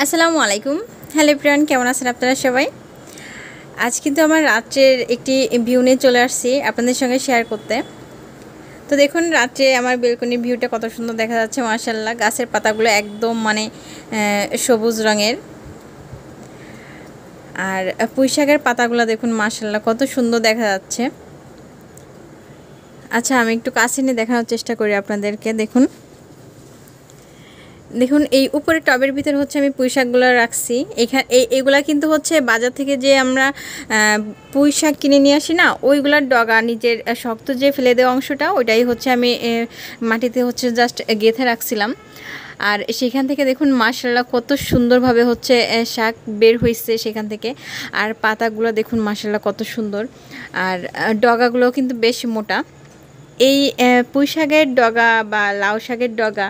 আসসালামু আলাইকুম। Hello everyone, কেমন আছেন আপনারা সবাই? আজ কিন্তু আমার রাত্রের একটি ভিউ নিয়ে চলে আসছি আপনাদের সঙ্গে শেয়ার করতে। তো দেখুন রাত্রে আমার বেলকনির ভিউটা কত সুন্দর দেখা যাচ্ছে, মাশাআল্লাহ। গাছের পাতাগুলো একদম সবুজ রঙের, আর পুঁইশাকের পাতাগুলো দেখুন মাশাআল্লাহ কত সুন্দর দেখা যাচ্ছে। আচ্ছা, আমি একটু কাছে নিয়ে দেখানোর চেষ্টা করি আপনাদেরকে। দেখুন এই উপরে টবের ভিতর হচ্ছে আমি পুঁই শাকগুলো রাখছি। এগুলা কিন্তু হচ্ছে বাজার থেকে যে আমরা পুঁই শাক কিনে নিয়ে আসি না, ওইগুলার ডগা, নিজের শক্ত যে ফেলে দেওয়া অংশটা, ওইটাই হচ্ছে আমি মাটিতে হচ্ছে জাস্ট গেঁথে রাখছিলাম। আর সেখান থেকে দেখুন মাশাআল্লাহ কত সুন্দরভাবে হচ্ছে শাক বের হয়েছে সেখান থেকে। আর পাতাগুলো দেখুন মাশাআল্লাহ কত সুন্দর, আর ডগাগুলো কিন্তু বেশ মোটা। এই পুঁই শাকের ডগা বা লাউ শাকের ডগা,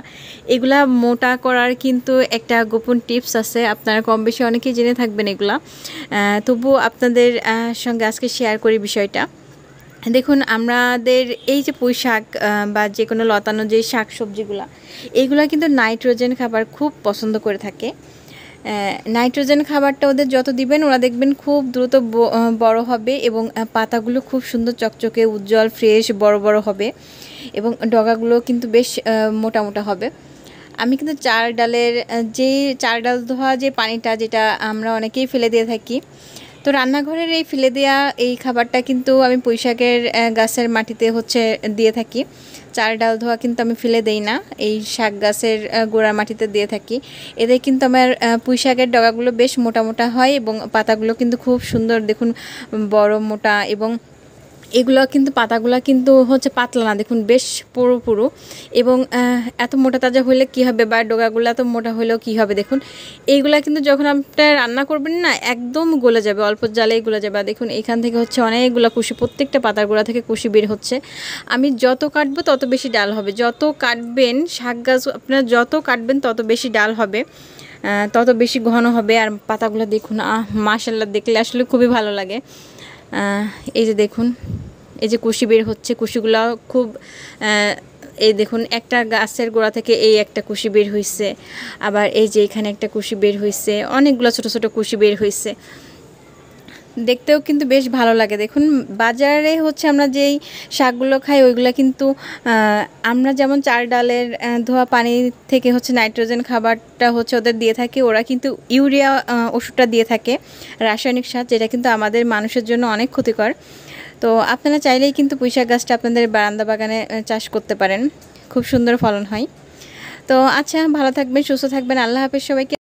এগুলা মোটা করার কিন্তু একটা গোপন টিপস আছে, আপনারা কম বেশি অনেকেই জেনে থাকবেন এগুলা। তবুও আপনাদের সঙ্গে আজকে শেয়ার করি বিষয়টা। দেখুন আমাদের এই যে পুঁই শাক বা যে কোনো লতানো যে শাক সবজিগুলা, এইগুলা কিন্তু নাইট্রোজেন খাবার খুব পছন্দ করে থাকে। নাইট্রোজেন খাবারটা ওদের যত দিবেন, ওরা দেখবেন খুব দ্রুত বড় হবে এবং পাতাগুলো খুব সুন্দর চকচকে উজ্জ্বল ফ্রেশ বড় বড় হবে এবং ডগাগুলো কিন্তু বেশ মোটা মোটা হবে। আমি কিন্তু চাল ডাল ধোয়া যে পানিটা, যেটা আমরা অনেকেই ফেলে দিয়ে থাকি, তো রান্নাঘরের এই ফেলে দেওয়া এই খাবারটা কিন্তু আমি পুঁইশাকের গাছের মাটিতে হচ্ছে দিয়ে থাকি। চাল ডাল ধোয়া কিন্তু আমি ফেলে দেই না, এই শাক গাছের গোড়ার মাটিতে দিয়ে থাকি। এতে কিন্তু আমার পুঁইশাকের ডগাগুলো বেশ মোটা মোটা হয় এবং পাতাগুলো কিন্তু খুব সুন্দর দেখুন, বড় মোটা। এবং এগুলো কিন্তু পাতাগুলো কিন্তু হচ্ছে পাতলা না, দেখুন বেশ পুরো পুরো। এবং এত মোটা তাজা হইলে কি হবে, বা ডগাগুলো এত মোটা হইলেও কি হবে, দেখুন এইগুলা কিন্তু যখন আপনার রান্না করবেন না, একদম গলে যাবে, অল্প জালেই গলে যাবে। দেখুন এখান থেকে হচ্ছে অনেকগুলো কুশি, প্রত্যেকটা পাতার গোড়া থেকে কুশি বের হচ্ছে। আমি যত কাটবো তত বেশি ডাল হবে, যত কাটবেন শাক গাছ আপনার যত কাটবেন তত বেশি ডাল হবে, তত বেশি ঘন হবে। আর পাতাগুলো দেখুন, মাশাআল্লাহ, দেখলে আসলে খুবই ভালো লাগে। এই যে দেখুন, এই যে কুশি বের হচ্ছে, কুশিগুলো খুব এই দেখুন একটা গাছের গোড়া থেকে এই একটা কুশি বের হয়েছে, আবার এই যে এখানে একটা কুশি বের হয়েছে, অনেকগুলো ছোট ছোট কুশি বের হয়েছে। দেখতেও কিন্তু বেশ ভালো লাগে। দেখুন বাজারে হচ্ছে আমরা যেই শাকগুলো খাই, ওইগুলো কিন্তু আমরা যেমন চাল ডালের ধোয়া পানি থেকে হচ্ছে নাইট্রোজেন খাবারটা হচ্ছে ওদের দিয়ে থাকে, ওরা কিন্তু ইউরিয়া ওষুধটা দিয়ে থাকে, রাসায়নিক সার, যেটা কিন্তু আমাদের মানুষের জন্য অনেক ক্ষতিকর। তো আপনারা চাইলেই কিন্তু পুঁইশাক গাছটা আপনাদের বারান্দা বাগানে চাষ করতে পারেন, খুব সুন্দর ফলন হয়। তো আচ্ছা, ভালো থাকবেন, সুস্থ থাকবেন, আল্লাহ হাফেজ সবাইকে।